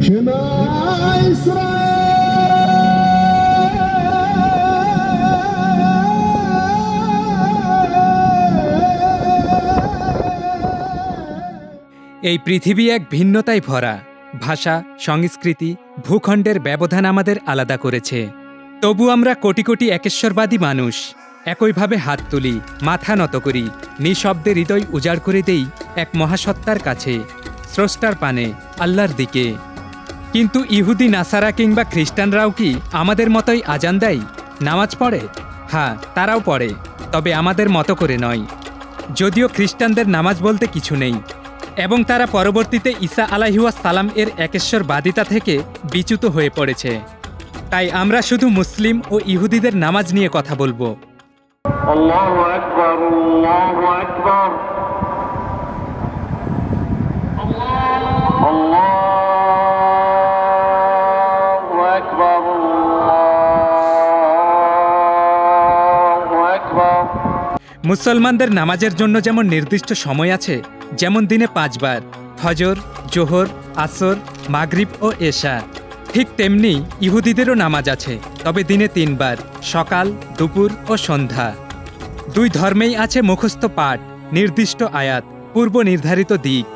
شما এই পৃথিবী এক ভিন্নতায় ভরা। ভাষা, সংস্কৃতি, ভূখণ্ডের ব্যবধান আমাদের আলাদা করেছে। তবু আমরা কোটি কোটি একেশ্বরবাদী মানুষ একইভাবে হাত তুলি, মাথা নত করি, নিঃশব্দে হৃদয় উজাড় করে দেই এক মহাসত্তার কাছে, স্রষ্টার পানে, আল্লাহর দিকে। কিন্তু ইহুদি, নাসারা কিংবা খ্রিস্টানরাও কি আমাদের মতোই আজান দেয়, নামাজ পড়ে? হ্যাঁ, তারাও পড়ে, তবে আমাদের মতো করে নয়। যদিও খ্রিস্টানদের নামাজ বলতে কিছু নেই এবং তারা পরবর্তীতে ঈসা আলাইহিস সালাম এর একেশ্বরবাদিতা থেকে বিচ্যুত হয়ে পড়েছে। তাই আমরা শুধু মুসলিম ও ইহুদিদের নামাজ নিয়ে কথা বলবো। আল্লাহু আকবার, আল্লাহু আকবার, আল্লাহু আকবার, আল্লাহু আকবার। মুসলমানদের নামাজের জন্য যেমন নির্দিষ্ট সময় আছে, যেমন দিনে 5 বার ফজর, জোহর, আসর, মাগরিব ও এশা, ঠিক তেমনি ইহুদিদেরও নামাজ আছে, তবে দিনে 3 বার, সকাল, দুপুর ও সন্ধ্যা। দুই ধর্মেই আছে মুখস্থ পাঠ, নির্দিষ্ট আয়াত, পূর্ব নির্ধারিত দিক।